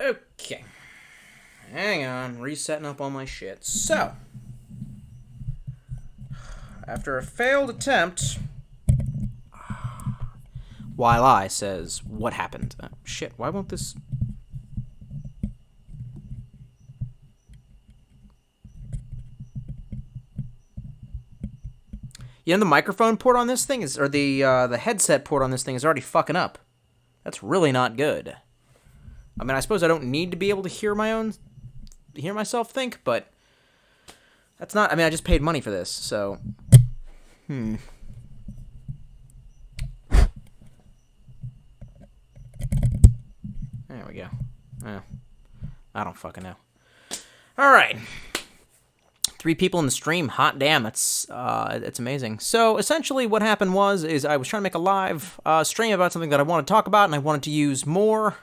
Okay. Hang on, resetting up all my shit. So, after a failed attempt, while I says, what happened? Shit, why won't this... You know, the microphone port on this thing is, or the headset port on this thing is already fucking up. That's really not good. I mean, I suppose I don't need to be able to hear myself think, but that's not. I mean, I just paid money for this, so. There we go. I don't fucking know. All right. 3 people in the stream. Hot damn, it's amazing. So essentially, what happened is I was trying to make a live stream about something that I want to talk about, and I wanted to use more.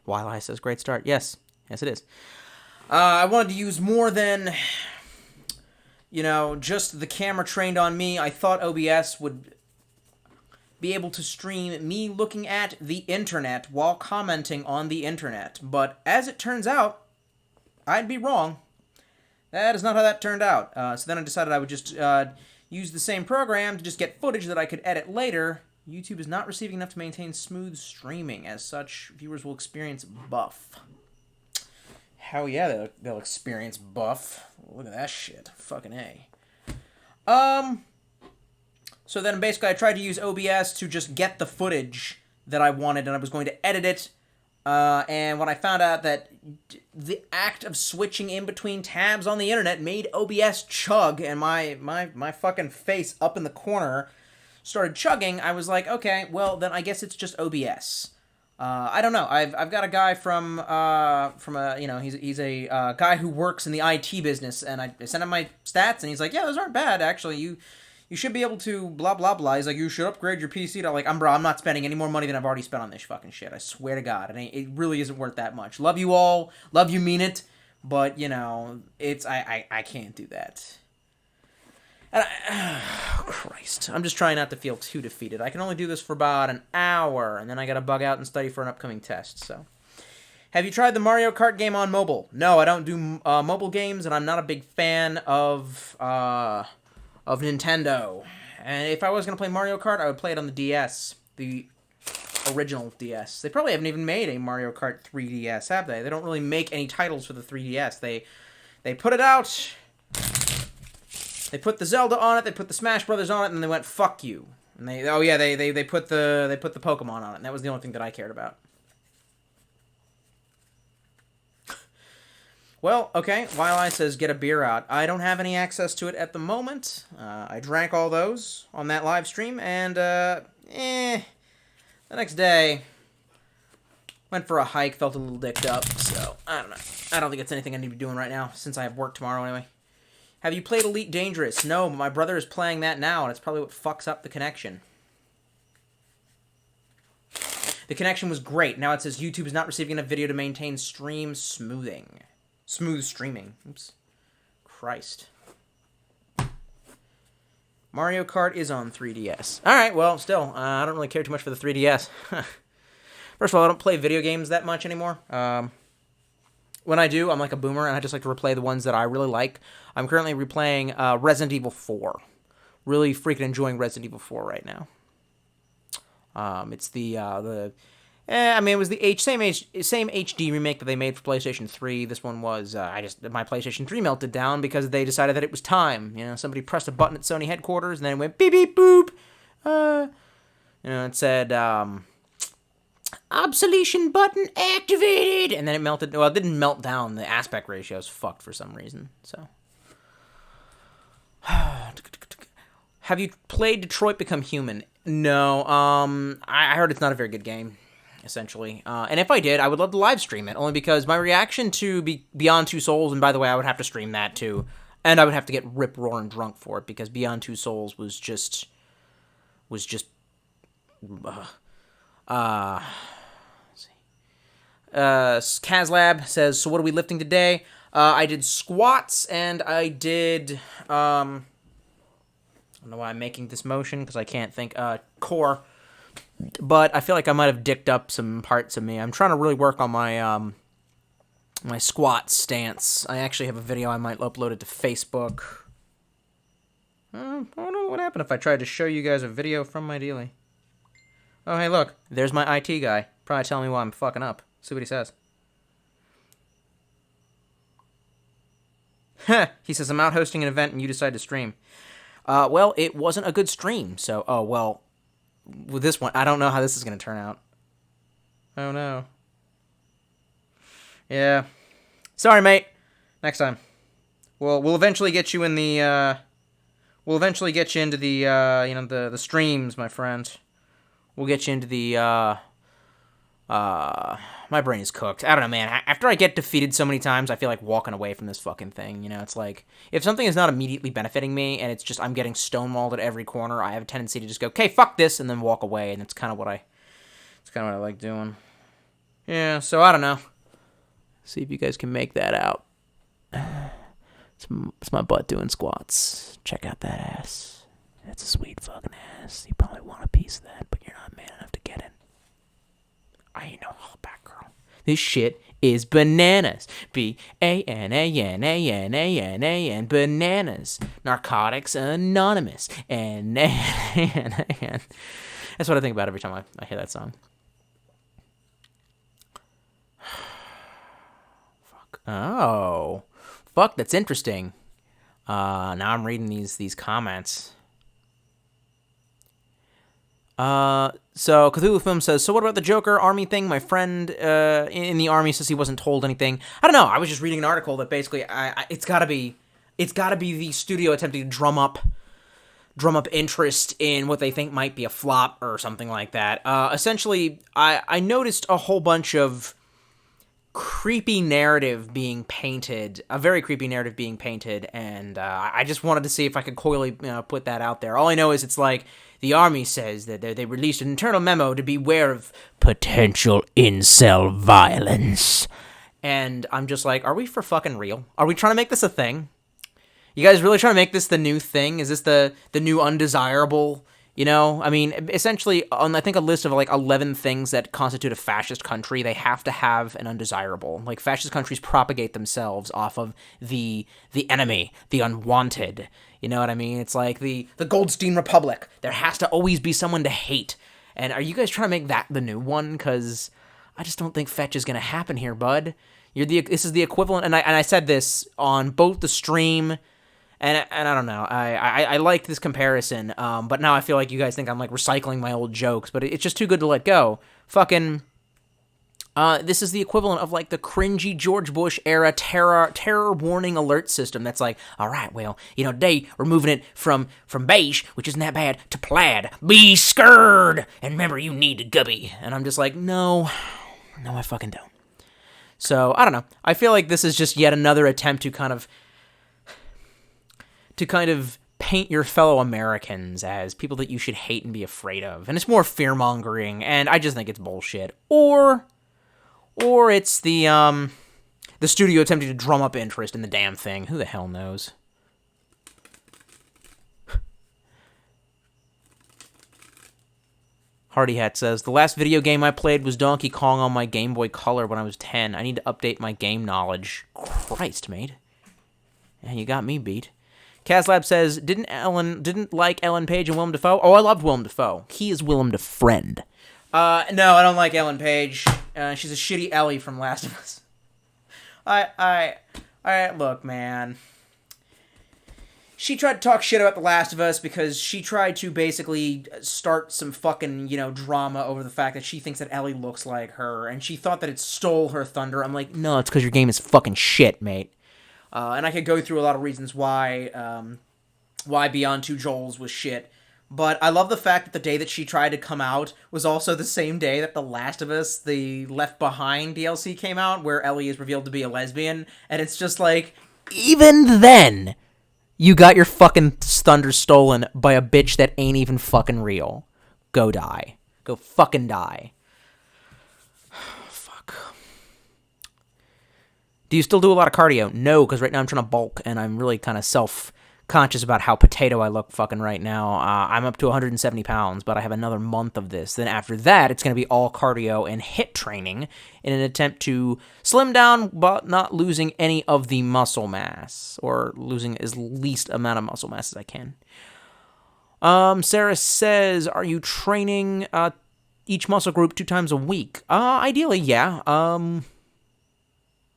Wildeye says, "Great start." Yes, it is. I wanted to use more than, just the camera trained on me. I thought OBS would be able to stream me looking at the internet while commenting on the internet. But as it turns out, I'd be wrong. That is not how that turned out. So then I decided I would just use the same program to just get footage that I could edit later. YouTube is not receiving enough to maintain smooth streaming. As such, viewers will experience buff. Hell yeah, they'll experience buff. Look at that shit. Fucking A. So then basically I tried to use OBS to just get the footage that I wanted, and I was going to edit it. And when I found out that the act of switching in between tabs on the internet made OBS chug, and my fucking face up in the corner started chugging, I was like, okay, well, then I guess it's just OBS. I don't know. I've got a guy from he's a guy who works in the IT business, and I sent him my stats, and he's like, yeah, those aren't bad, actually. You should be able to blah, blah, blah. He's like, you should upgrade your PC. I'm like, I'm not spending any more money than I've already spent on this fucking shit. I swear to God. It really isn't worth that much. Love you all. Love you, mean it. But, I can't do that. And Christ. I'm just trying not to feel too defeated. I can only do this for about an hour, and then I gotta bug out and study for an upcoming test, so. Have you tried the Mario Kart game on mobile? No, I don't do mobile games, and I'm not a big fan of Nintendo. And if I was going to play Mario Kart, I would play it on the DS. The original DS. They probably haven't even made a Mario Kart 3DS, have they? They don't really make any titles for the 3DS. They put it out. They put the Zelda on it, they put the Smash Brothers on it, and then they went, fuck you. And they put the Pokemon on it, and that was the only thing that I cared about. Well, okay, Wildeye says get a beer out. I don't have any access to it at the moment. I drank all those on that live stream, and, the next day, went for a hike, felt a little dicked up, so, I don't know. I don't think it's anything I need to be doing right now, since I have work tomorrow anyway. Have you played Elite Dangerous? No, but my brother is playing that now, and it's probably what fucks up the connection. The connection was great. Now it says YouTube is not receiving enough video to maintain stream smoothing. Smooth streaming. Oops. Christ. Mario Kart is on 3DS. Alright, well, still, I don't really care too much for the 3DS. First of all, I don't play video games that much anymore. When I do, I'm like a boomer, and I just like to replay the ones that I really like. I'm currently replaying Resident Evil 4. Really freaking enjoying Resident Evil 4 right now. It's it was the same HD remake that they made for PlayStation 3. This one was, my PlayStation 3 melted down because they decided that it was time. Somebody pressed a button at Sony headquarters, and then it went beep, beep, boop. It said, obsolescence button activated, and then it melted. Well, it didn't melt down. The aspect ratio is fucked for some reason, so. Have you played Detroit Become Human? No, I heard it's not a very good game, essentially. And if I did, I would love to live stream it, only because my reaction to Beyond Two Souls, and by the way, I would have to stream that too, and I would have to get rip-roaring drunk for it, because Beyond Two Souls was just... let's see. Kazlab says, so what are we lifting today? I did squats, and I did, I don't know why I'm making this motion, because I can't think, core. But I feel like I might have dicked up some parts of me. I'm trying to really work on my my squat stance. I actually have a video. I might upload it to Facebook. I don't know what happened if I tried to show you guys a video from my daily. Oh, hey, look. There's my IT guy. Probably telling me why I'm fucking up. See what he says. He says, I'm out hosting an event and you decide to stream. Well, it wasn't a good stream, so... Oh, well, with this one, I don't know how this is going to turn out. Oh, no. Yeah. Sorry, mate. Next time. We'll eventually get you in the, We'll eventually get you into the, the streams, my friend. We'll get you into the, my brain is cooked. I don't know, man. After I get defeated so many times, I feel like walking away from this fucking thing. You know, it's like, if something is not immediately benefiting me, and it's just, I'm getting stonewalled at every corner, I have a tendency to just go, okay, fuck this, and then walk away, and it's kind of what I like doing. Yeah, so I don't know. See if you guys can make that out. It's my butt doing squats. Check out that ass. That's a sweet fucking ass. You probably want a piece of that, but you're not man enough to get it. I ain't no holdback girl. This shit is bananas. B-A-N-A-N-A-N-A-N-A-N. Bananas. Narcotics Anonymous. And that's what I think about every time I hear that song. Fuck. Oh. Fuck, that's interesting. Now I'm reading these comments. So Cthulhu Film says, so what about the Joker army thing? My friend in the army says he wasn't told anything. I don't know. I was just reading an article that basically it's got to be the studio attempting to drum up interest in what they think might be a flop or something like that. Essentially, I noticed a whole bunch of creepy narrative being painted, a very creepy narrative being painted, and I just wanted to see if I could coyly put that out there. All I know is it's like, the army says that they released an internal memo to beware of potential incel violence. And I'm just like, are we for fucking real? Are we trying to make this a thing? You guys really trying to make this the new thing? Is this the new undesirable? You know, I mean, essentially, on I think a list of like 11 things that constitute a fascist country, they have to have an undesirable. Like, fascist countries propagate themselves off of the enemy, the unwanted. You know what I mean? It's like the Goldstein Republic. There has to always be someone to hate. And are you guys trying to make that the new one? Because I just don't think fetch is going to happen here, bud. This is the equivalent, and I said this on both the stream. And I don't know, I like this comparison, but now I feel like you guys think I'm, like, recycling my old jokes, but it's just too good to let go. Fucking, this is the equivalent of, like, the cringy George Bush-era terror warning alert system that's like, all right, well, today we're moving it from beige, which isn't that bad, to plaid. Be scared! And remember, you need a gubby. And I'm just like, no, I fucking don't. So, I don't know. I feel like this is just yet another attempt to kind of paint your fellow Americans as people that you should hate and be afraid of. And it's more fear-mongering, and I just think it's bullshit. Or it's the studio attempting to drum up interest in the damn thing. Who the hell knows? Hardy Hat says, the last video game I played was Donkey Kong on my Game Boy Color when I was 10. I need to update my game knowledge. Christ, mate. Yeah, you got me beat. Caslab says, didn't like Ellen Page and Willem Dafoe? Oh, I loved Willem Dafoe. He is Willem Dafoe. No, I don't like Ellen Page. She's a shitty Ellie from Last of Us. Look, man. She tried to talk shit about The Last of Us because she tried to basically start some fucking, drama over the fact that she thinks that Ellie looks like her, and she thought that it stole her thunder. I'm like, no, it's because your game is fucking shit, mate. And I could go through a lot of reasons why Beyond Two Joels was shit. But I love the fact that the day that she tried to come out was also the same day that The Last of Us, the Left Behind DLC came out, where Ellie is revealed to be a lesbian. And it's just like, even then, you got your fucking thunder stolen by a bitch that ain't even fucking real. Go die. Go fucking die. Do you still do a lot of cardio? No, because right now I'm trying to bulk, and I'm really kind of conscious about how potato I look fucking right now. I'm up to 170 pounds, but I have another month of this. Then after that, it's going to be all cardio and HIIT training in an attempt to slim down, but not losing any of the muscle mass, or losing as least amount of muscle mass as I can. Sarah says, are you training each muscle group 2 times a week? Ideally, yeah.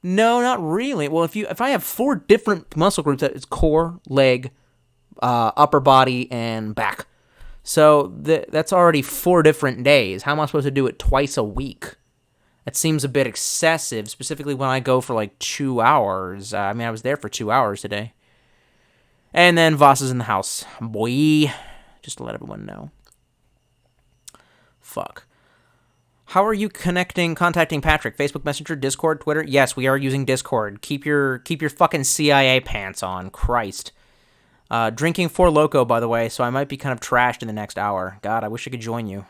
No, not really. Well, if I have 4 different muscle groups, it's core, leg, upper body, and back. So that's already 4 different days. How am I supposed to do it twice a week? That seems a bit excessive, specifically when I go for like 2 hours. I was there for 2 hours today. And then Voss is in the house. Boy, just to let everyone know. Fuck. How are you contacting Patrick? Facebook Messenger, Discord, Twitter? Yes, we are using Discord. Keep your fucking CIA pants on. Christ. Drinking 4 Loko, by the way, so I might be kind of trashed in the next hour. God, I wish I could join you.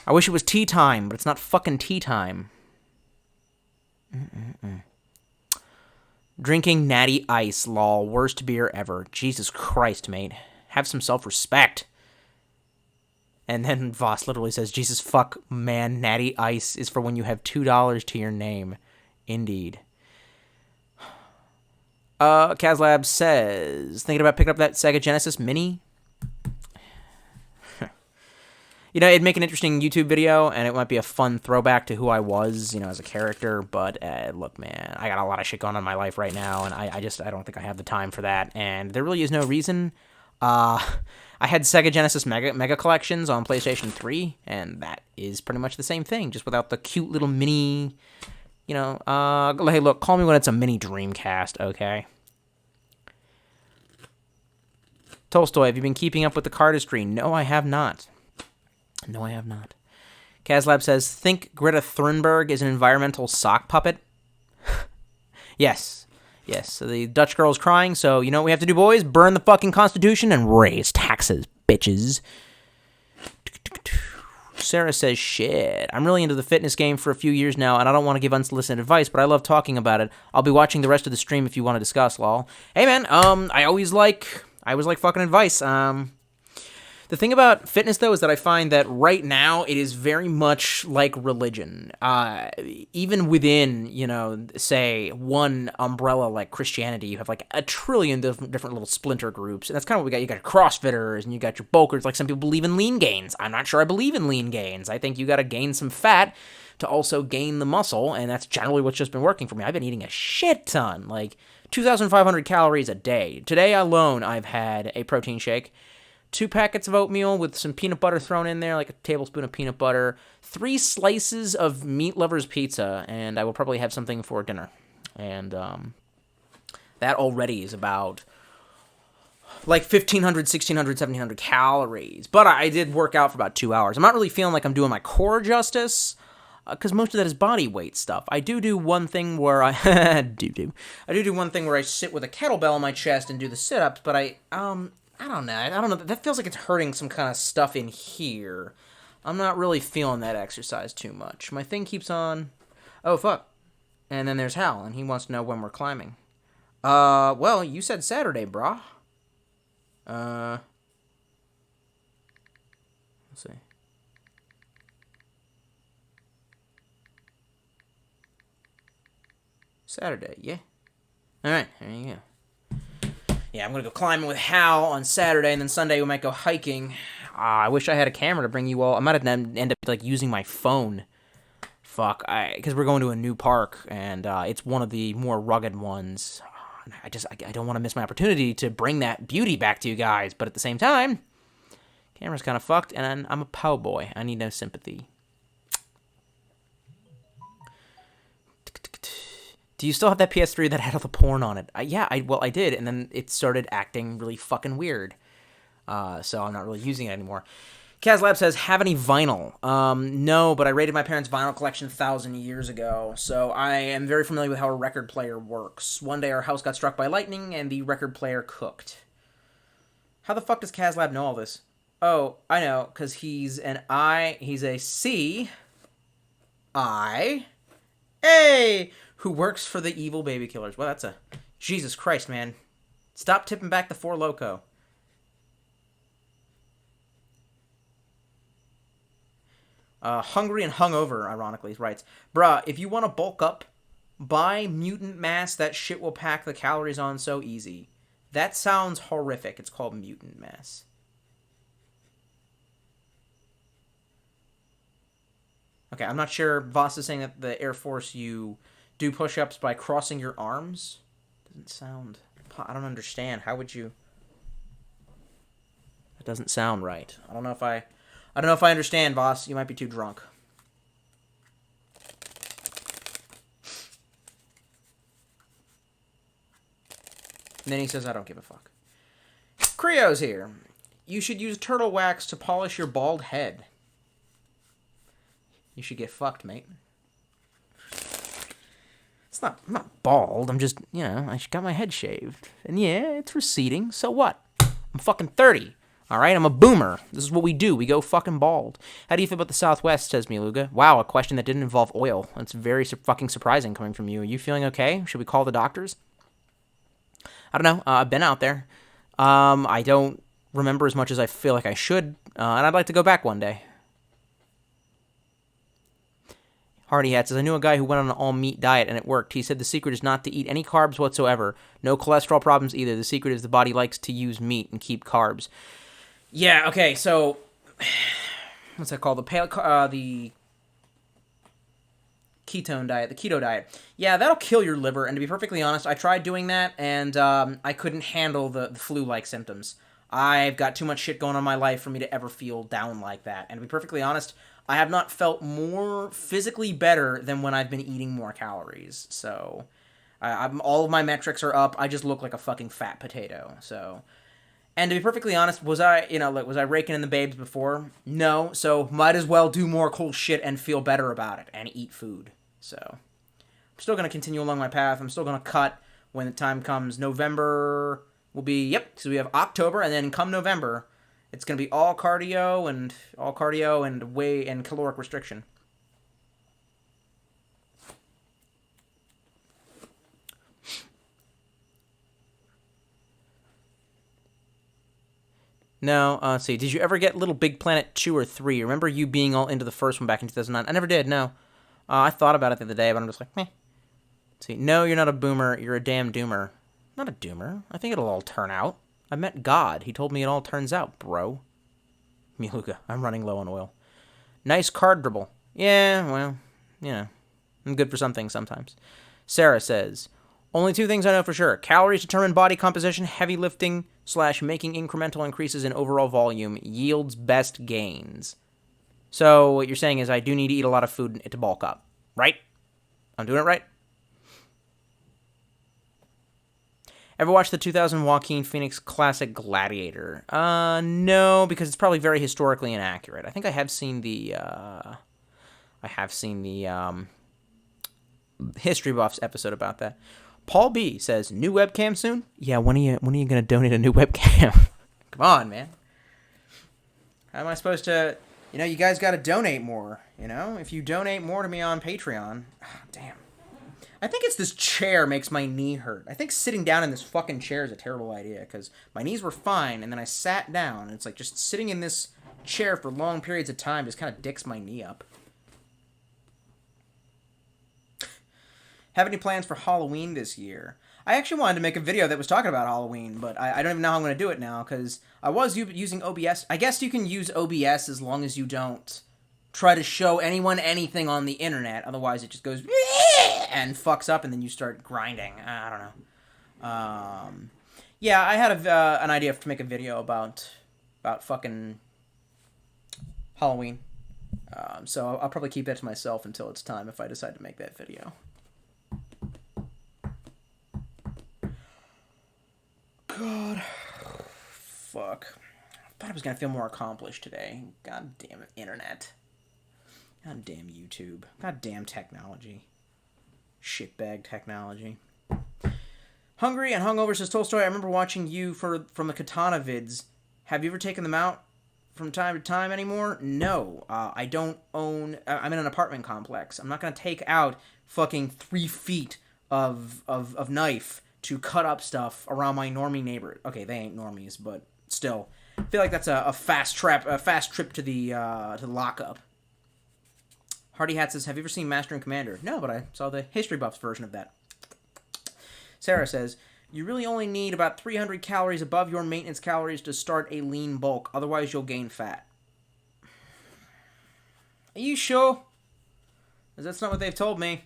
I wish it was tea time, but it's not fucking tea time. Drinking Natty Ice, lol. Worst beer ever. Jesus Christ, mate. Have some self-respect. And then Voss literally says, Jesus fuck, man, Natty Ice is for when you have $2 to your name. Indeed. Kazlab says, thinking about picking up that Sega Genesis Mini? It'd make an interesting YouTube video, and it might be a fun throwback to who I was, as a character, but look, man, I got a lot of shit going on in my life right now, and I don't think I have the time for that, and there really is no reason. I had Sega Genesis Mega Collections on PlayStation 3, and that is pretty much the same thing, just without the cute little mini, hey, look, call me when it's a mini Dreamcast, okay? Tolstoy, have you been keeping up with the cardistry? No, I have not. No, I have not. Kazlab says, think Greta Thunberg is an environmental sock puppet? Yes. Yes, so the Dutch girl's crying, so you know what we have to do, boys? Burn the fucking Constitution and raise taxes, bitches. Sarah says, shit, I'm really into the fitness game for a few years now, and I don't want to give unsolicited advice, but I love talking about it. I'll be watching the rest of the stream if you want to discuss, lol. Hey, man, I always like fucking advice. The thing about fitness, though, is that I find that right now it is very much like religion. Even within, say, one umbrella like Christianity, you have like a trillion different little splinter groups. And that's kind of what we got. You got your CrossFitters and you got your bulkers. Like some people believe in lean gains. I'm not sure I believe in lean gains. I think you got to gain some fat to also gain the muscle. And that's generally what's just been working for me. I've been eating a shit ton, like 2,500 calories a day. Today alone, I've had a protein shake, 2 packets of oatmeal with some peanut butter thrown in there, like a tablespoon of peanut butter, 3 slices of Meat Lover's Pizza, and I will probably have something for dinner. And that already is about like 1,500, 1,600, 1,700 calories. But I did work out for about 2 hours. I'm not really feeling like I'm doing my core justice, because most of that is body weight stuff. I do one thing where I do one thing where I sit with a kettlebell on my chest and do the sit-ups, but I don't know. That feels like it's hurting some kind of stuff in here. I'm not really feeling that exercise too much. My thing keeps on. Oh, fuck. And then there's Hal, and he wants to know when we're climbing. Well, you said Saturday, brah. Let's see. Saturday, yeah. Alright, there you go. Yeah, I'm going to go climbing with Hal on Saturday, and then Sunday we might go hiking. I wish I had a camera to bring you all. I might have to end up like using my phone. Fuck, because we're going to a new park, and it's one of the more rugged ones. I don't want to miss my opportunity to bring that beauty back to you guys, but at the same time, camera's kind of fucked, and I'm a pow boy. I need no sympathy. Do you still have that PS3 that had all the porn on it? Yeah, I did, and then it started acting really fucking weird. So I'm not really using it anymore. Kazlab says, have any vinyl? No, but I raided my parents' vinyl collection 1,000 years ago, so I am very familiar with how a record player works. One day our house got struck by lightning, and the record player cooked. How the fuck does Kazlab know all this? Oh, I know, because he's a CIA who works for the evil baby killers. Well, that's a... Jesus Christ, man. Stop tipping back the Four Loko. Hungry and hungover, ironically, writes, bruh, if you want to bulk up, buy mutant mass. That shit will pack the calories on so easy. That sounds horrific. It's called mutant mass. Okay, I'm not sure. Voss is saying that the Air Force, you do push-ups by crossing your arms. Doesn't sound... I don't understand. How would you... That doesn't sound right. I don't know if I understand, Voss. You might be too drunk. And then he says, I don't give a fuck. Creo's here. You should use turtle wax to polish your bald head. You should get fucked, mate. I'm not bald. I'm just, I got my head shaved. And yeah, it's receding. So what? I'm fucking 30. All right? I'm a boomer. This is what we do. We go fucking bald. How do you feel about the Southwest, says Miluga. Wow, a question that didn't involve oil. That's very fucking surprising coming from you. Are you feeling okay? Should we call the doctors? I don't know. I've been out there. I don't remember as much as I feel like I should. And I'd like to go back one day. Hardy Hat says, I knew a guy who went on an all-meat diet, and it worked. He said the secret is not to eat any carbs whatsoever. No cholesterol problems either. The secret is the body likes to use meat and keep carbs. Yeah, okay, so... What's that called? The ketone diet, the keto diet. Yeah, that'll kill your liver, and to be perfectly honest, I tried doing that, and I couldn't handle the flu-like symptoms. I've got too much shit going on in my life for me to ever feel down like that. And to be perfectly honest, I have not felt more physically better than when I've been eating more calories. So, all of my metrics are up. I just look like a fucking fat potato. So, and to be perfectly honest, was I raking in the babes before? No. So, might as well do more cool shit and feel better about it and eat food. So, I'm still going to continue along my path. I'm still going to cut when the time comes. November will be, so we have October, and then come November, it's going to be all cardio and weight and caloric restriction. No, let's see. Did you ever get Little Big Planet 2 or 3? Remember you being all into the first one back in 2009? I never did, no. I thought about it the other day, but I'm just like, meh. Let's see. No, you're not a boomer. You're a damn doomer. Not a doomer. I think it'll all turn out. I met God. He told me it all turns out, bro. Miluga, I'm running low on oil. Nice card dribble. Yeah, well, I'm good for some things sometimes. Sarah says, only 2 things I know for sure. Calories determine body composition. Heavy lifting / making incremental increases in overall volume yields best gains. So what you're saying is I do need to eat a lot of food to bulk up, right? I'm doing it right? Ever watched the 2000 Joaquin Phoenix classic Gladiator? No, because it's probably very historically inaccurate. I think I have seen the History Buffs episode about that. Paul B says, new webcam soon? Yeah, when are you gonna donate a new webcam? Come on, man. How am I supposed to... you guys gotta donate more, If you donate more to me on Patreon... Oh, damn. I think it's this chair makes my knee hurt. I think sitting down in this fucking chair is a terrible idea, because my knees were fine, and then I sat down, and it's like just sitting in this chair for long periods of time just kind of dicks my knee up. Have any plans for Halloween this year? I actually wanted to make a video that was talking about Halloween, but I don't even know how I'm going to do it now, because I was using OBS. I guess you can use OBS as long as you don't try to show anyone anything on the internet. Otherwise, it just goes and fucks up, and then you start grinding. I don't know. Yeah, I had an idea to make a video about fucking Halloween. So I'll probably keep that to myself until it's time if I decide to make that video. God. Fuck. I thought I was going to feel more accomplished today. God damn it, internet. God damn YouTube. God damn technology. Shitbag technology. Hungry and Hungover says, Tolstoy, I remember watching you from the Katana vids. Have you ever taken them out from time to time anymore? No. I don't own... I'm in an apartment complex. I'm not going to take out fucking 3 feet of knife to cut up stuff around my normie neighbor. Okay, they ain't normies, but still, I feel like that's a fast trip to the lockup. Hardy Hat says, have you ever seen Master and Commander? No, but I saw the History Buffs version of that. Sarah says, you really only need about 300 calories above your maintenance calories to start a lean bulk. Otherwise, you'll gain fat. Are you sure? Because that's not what they've told me.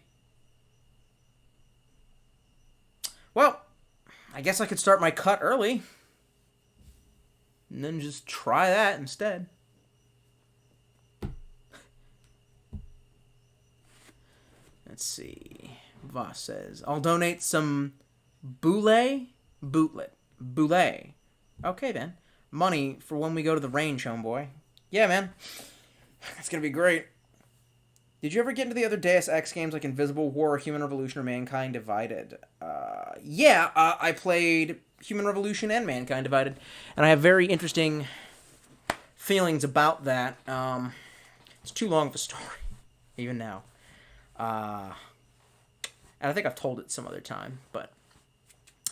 Well, I guess I could start my cut early. And then just try that instead. Let's see. Voss says, I'll donate some bootlet. Okay, then. Money for when we go to the range, homeboy. Yeah, man. That's going to be great. Did you ever get into the other Deus Ex games like Invisible War, Human Revolution, or Mankind Divided? Yeah, I played Human Revolution and Mankind Divided, and I have very interesting feelings about that. It's too long of a story, even now. And I think I've told it some other time, but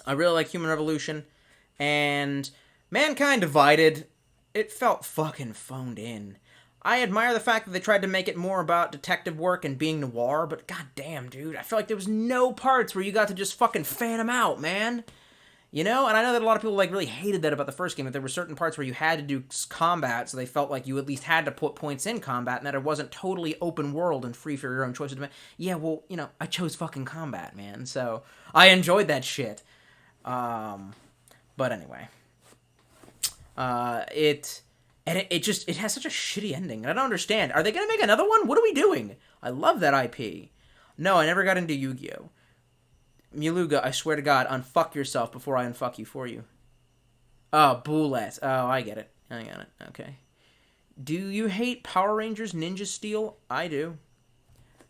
I really like Human Revolution, and Mankind Divided, it felt fucking phoned in. I admire the fact that they tried to make it more about detective work and being noir, but goddamn, dude, I feel like there was no parts where you got to just fucking fan them out, man. You know? And I know that a lot of people, like, really hated that about the first game, that there were certain parts where you had to do combat, so they felt like you at least had to put points in combat, and that it wasn't totally open world and free for your own choices. Yeah, well, you know, I chose fucking combat, man, so I enjoyed that shit. But anyway. It has such a shitty ending, and I don't understand. Are they gonna make another one? What are we doing? I love that IP. No, I never got into Yu-Gi-Oh! Muluga, I swear to God, unfuck yourself before I unfuck you for you. Oh, Bullet. Oh, I get it. I got it. Okay. Do you hate Power Rangers Ninja Steel? I do.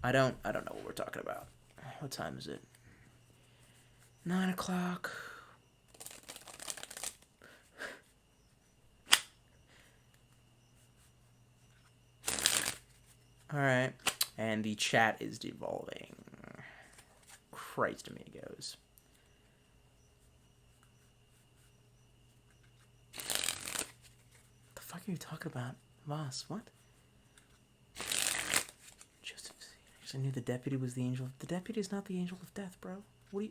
I don't know what we're talking about. What time is it? 9 o'clock. Alright. And the chat is devolving. Christ amigos. What the fuck are you talking about? Voss, what? I knew the deputy was the angel. The deputy is not the angel of death, bro. What are you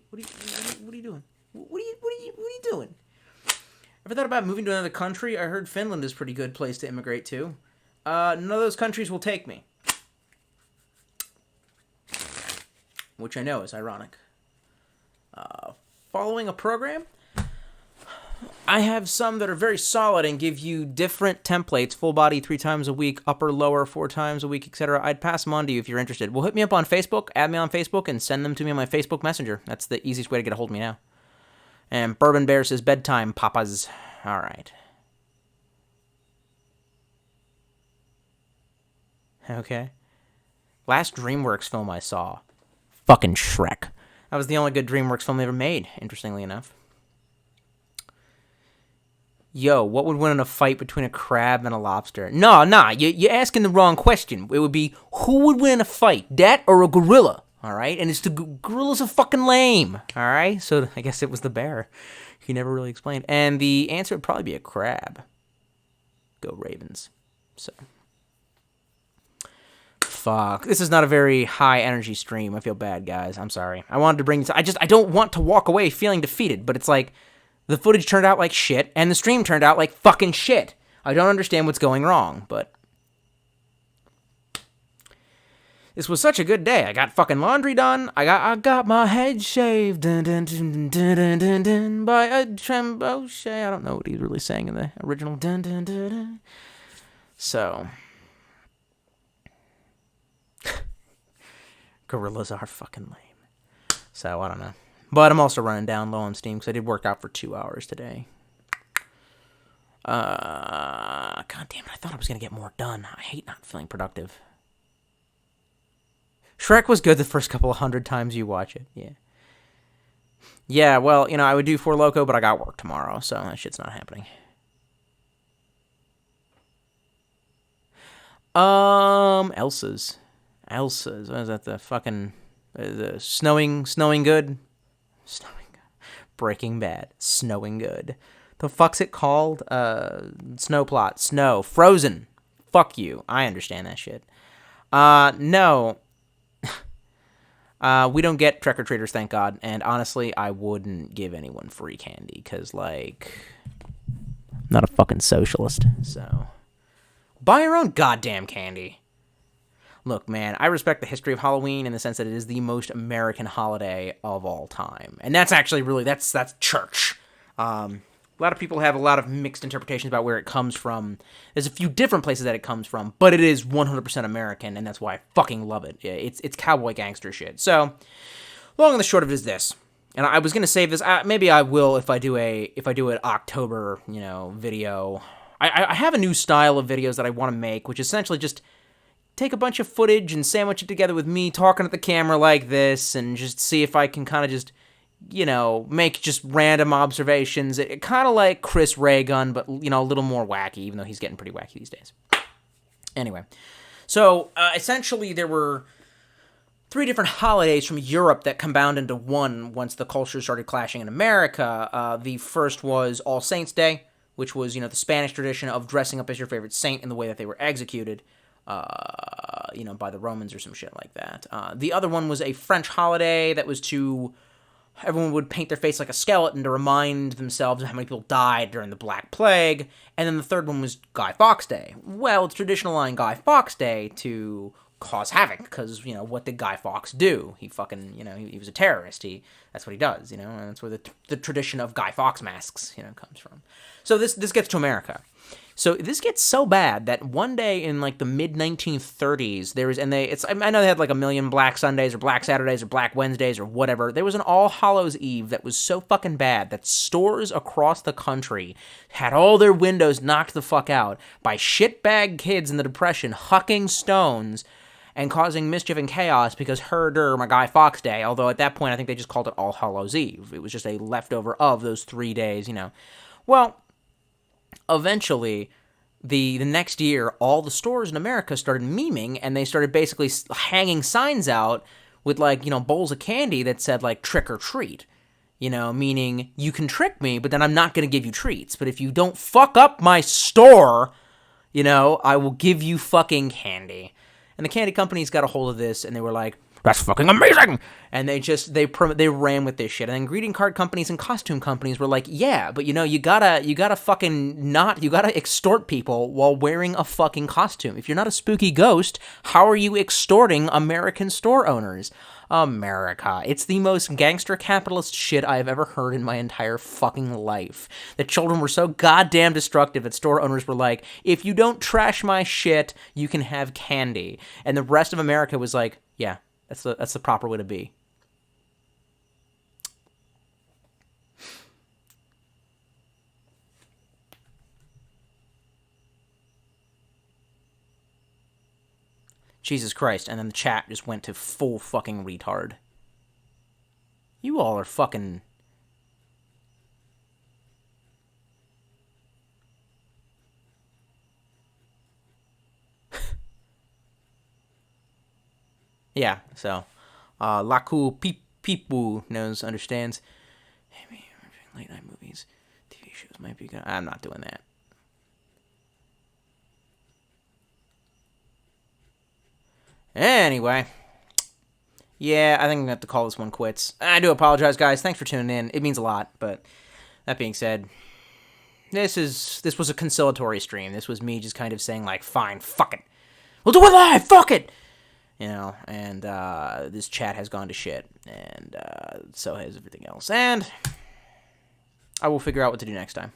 doing? What are you doing? Ever thought about moving to another country? I heard Finland is a pretty good place to immigrate to. None of those countries will take me. Which I know is ironic. Following a program, I have some that are very solid and give you different templates, full body 3 times a week, upper, lower 4 times a week, etc. I'd pass them on to you if you're interested. Well, hit me up on Facebook, add me on Facebook, and send them to me on my Facebook Messenger. That's the easiest way to get a hold of me now. And Bourbon Bear says, bedtime, papas. All right. Okay. Last DreamWorks film I saw. Fucking Shrek. That was the only good DreamWorks film they ever made, interestingly enough. Yo, what would win in a fight between a crab and a lobster? Nah, you're asking the wrong question. It would be, who would win in a fight, that or a gorilla? All right? And it's the gorillas are fucking lame. All right? So I guess it was the bear. He never really explained. And the answer would probably be a crab. Go Ravens. So... Fuck. This is not a very high energy stream. I feel bad, guys. I'm sorry. I wanted to bring this. I don't want to walk away feeling defeated, but it's like the footage turned out like shit and the stream turned out like fucking shit. I don't understand what's going wrong, but this was such a good day. I got fucking laundry done. I got my head shaved dun, dun, dun, dun, dun, dun, dun, by a trebuchet. I don't know what he's really saying in the original. Dun, dun, dun, dun. So gorillas are fucking lame. So, I don't know. But I'm also running down low on steam because I did work out for 2 hours today. God damn it, I thought I was going to get more done. I hate not feeling productive. Shrek was good the first couple of 100 times you watch it. Yeah. Yeah, well, you know, I would do Four Loko, but I got work tomorrow, so that shit's not happening. Elsa's. What is that? The fucking... the snowing good? Snowing good. Breaking Bad. Snowing good. The fuck's it called? Snow plot. Snow. Frozen. Fuck you. I understand that shit. No. We don't get trick-or-treaters, thank God. And honestly, I wouldn't give anyone free candy. Because, like, I'm not a fucking socialist. So, buy your own goddamn candy. Look, man, I respect the history of Halloween in the sense that it is the most American holiday of all time. And that's actually really, that's church. A lot of people have a lot of mixed interpretations about where it comes from. There's a few different places that it comes from, but it is 100% American, and that's why I fucking love it. It's cowboy gangster shit. So, long and the short of it is this. And I was gonna save this. Maybe I will if I do an October, video. I have a new style of videos that I want to make, which is essentially just take a bunch of footage and sandwich it together with me talking at the camera like this, and just see if I can kind of just, make just random observations. It kind of like Chris Ray Gun, but, a little more wacky, even though he's getting pretty wacky these days. Anyway, so essentially there were 3 different holidays from Europe that combined into one once the cultures started clashing in America. The first was All Saints' Day, which was, the Spanish tradition of dressing up as your favorite saint in the way that they were executed. By the Romans or some shit like that. The other one was a French holiday that was everyone would paint their face like a skeleton to remind themselves of how many people died during the Black Plague. And then the third one was Guy Fawkes Day. Well, it's traditional on Guy Fawkes Day to cause havoc, because, what did Guy Fawkes do? He fucking, he was a terrorist. That's what he does, and that's where the tradition of Guy Fawkes masks, comes from. So this gets to America. So this gets so bad that one day in like the mid 1930s, I know they had like a million Black Sundays or Black Saturdays or Black Wednesdays or whatever. There was an All Hallows Eve that was so fucking bad that stores across the country had all their windows knocked the fuck out by shitbag kids in the Depression hucking stones and causing mischief and chaos because my Guy Fawkes Day, although at that point I think they just called it All Hallows Eve. It was just a leftover of those 3 days, Well, eventually, the next year, all the stores in America started memeing, and they started basically hanging signs out with, like, bowls of candy that said, like, trick or treat. Meaning, you can trick me, but then I'm not going to give you treats. But if you don't fuck up my store, I will give you fucking candy. And the candy companies got a hold of this, and they were like, that's fucking amazing! And they ran with this shit. And then greeting card companies and costume companies were like, yeah, but you gotta fucking you gotta extort people while wearing a fucking costume. If you're not a spooky ghost, how are you extorting American store owners? America. It's the most gangster capitalist shit I have ever heard in my entire fucking life. The children were so goddamn destructive that store owners were like, if you don't trash my shit, you can have candy. And the rest of America was like, yeah, that's the proper way to be. Jesus Christ. And then the chat just went to full fucking retard. You all are fucking... Yeah, so... Laku Pipu understands. Maybe late night movies, TV shows might be good. I'm not doing that. Anyway, yeah, I think I'm gonna have to call this one quits. I do apologize, guys. Thanks for tuning in. It means a lot. But that being said, this was a conciliatory stream. This was me just kind of saying like, fine, fuck it, we'll do it live. Fuck it. And this chat has gone to shit, and so has everything else. And I will figure out what to do next time.